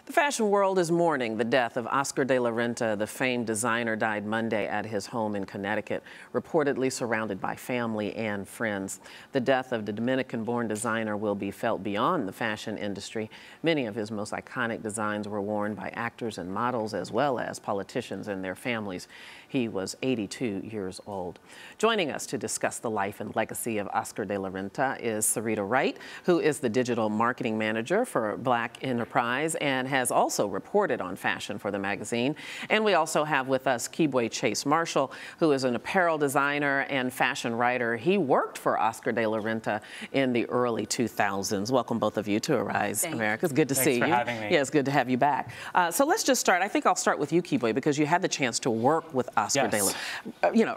The fashion world is mourning the death of Oscar de la Renta. The famed designer died Monday at his home in Connecticut, reportedly surrounded by family and friends. The death of the Dominican-born designer will be felt beyond the fashion industry. Many of his most iconic designs were worn by actors and models, as well as politicians and their families. He was 82 years old. Joining us to discuss the life and legacy of Oscar de la Renta is Sirita Wright, who is the digital marketing manager for Black Enterprise and has also reported on fashion for the magazine. And we also have with us Kibwe Chase-Marshall, who is an apparel designer and fashion writer. He worked for Oscar de la Renta in the early 2000s. Welcome both of you to Arise America. It's good to see you. Thanks for having me. Yeah, it's good to have you back. So let's just start. I think I'll start with you, Kibwe, because you had the chance to work with Oscar de la.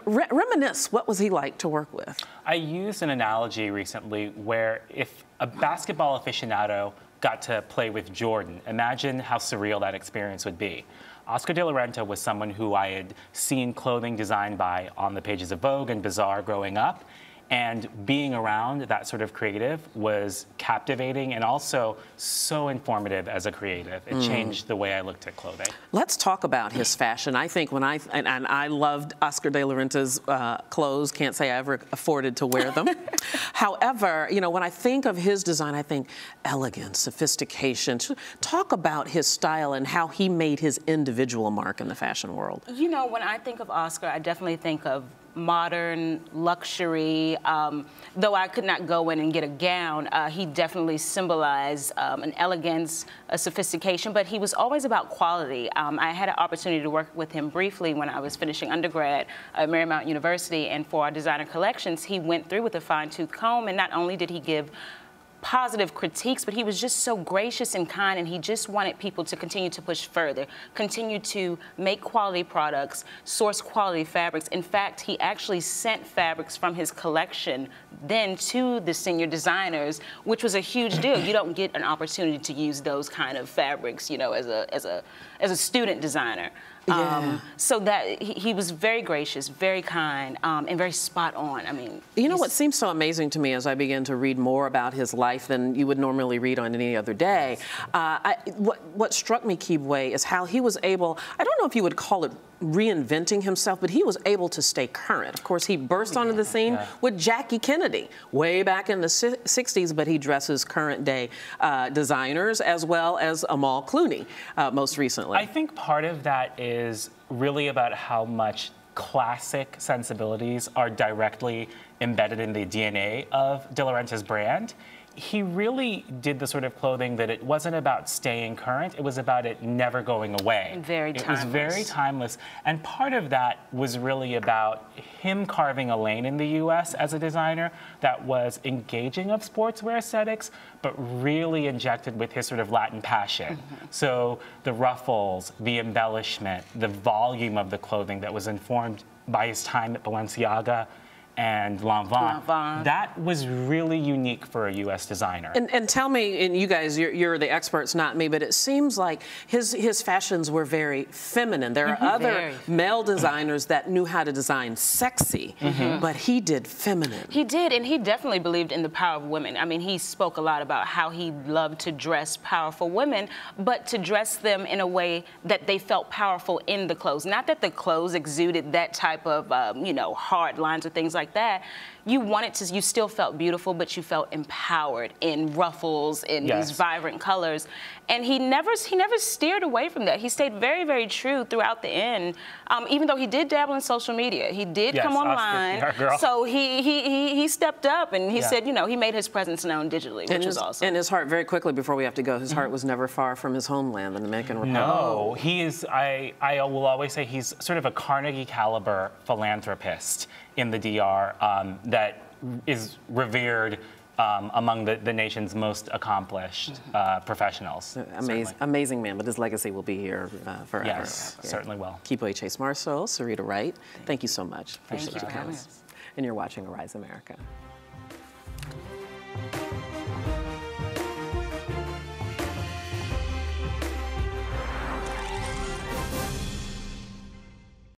Reminisce. What was he like to work with? I used an analogy recently where if a basketball aficionado got to play with Jordan, imagine how surreal that experience would be. Oscar de la Renta was someone who I had seen clothing designed by on the pages of Vogue and Bazaar growing up. And being around that sort of creative was captivating and also so informative as a creative. It changed the way I looked at clothing. Let's talk about his fashion. I think when I loved Oscar de la Renta's clothes, can't say I ever afforded to wear them. However, when I think of his design, I think elegance, sophistication. Talk about his style and how he made his individual mark in the fashion world. When I think of Oscar, I definitely think of modern luxury. Though I could not go in and get a gown, he definitely symbolized an elegance, a sophistication, but he was always about quality. I had an opportunity to work with him briefly when I was finishing undergrad at Marymount University, and for our designer collections, he went through with a fine-tooth comb, and not only did he give positive critiques, but he was just so gracious and kind, and he just wanted people to continue to push further, continue to make quality products, source quality fabrics. In fact, he actually sent fabrics from his collection then to the senior designers, which was a huge deal. You don't get an opportunity to use those kind of fabrics, as a student designer. Yeah. So that he was very gracious, very kind, and very spot on. I mean, what seems so amazing to me as I begin to read more about his life than you would normally read on any other day, what struck me, Kibwe, is how he was able, I don't know if you would call it reinventing himself, but he was able to stay current. Of course, he burst onto the scene with Jackie Kennedy way back in the 60s, but he dresses current day designers as well as Amal Clooney most recently. I think part of that is really about how much classic sensibilities are directly embedded in the DNA of de la Renta's brand. He really did the sort of clothing that it wasn't about staying current, it was about it never going away. And very timeless. It was very timeless. And part of that was really about him carving a lane in the US as a designer that was engaging of sportswear aesthetics, but really injected with his sort of Latin passion. So the ruffles, the embellishment, the volume of the clothing that was informed by his time at Balenciaga and Lanvin. That was really unique for a U.S. designer. And tell me, and you guys, you're the experts, not me, but it seems like his fashions were very feminine. There are other male designers that knew how to design sexy, but he did feminine. He did, and he definitely believed in the power of women. I mean, he spoke a lot about how he loved to dress powerful women, but to dress them in a way that they felt powerful in the clothes. Not that the clothes exuded that type of, hard lines or things like that. You still felt beautiful, but you felt empowered in ruffles, in these vibrant colors. And he never steered away from that. He stayed very, very true throughout the end. Even though he did dabble in social media, he did come online. So he stepped up and he said, he made his presence known digitally, which was awesome. And his heart, very quickly before we have to go, his heart was never far from his homeland, the Dominican Republic. No, he is, I will always say he's sort of a Carnegie caliber philanthropist in the DR that is revered among the nation's most accomplished professionals. Amazing man, but his legacy will be here forever. Yes, certainly will. Kibwe Chase-Marshall, Sirita Wright, thank you so much. Thank you for having us. And you're watching Arise America.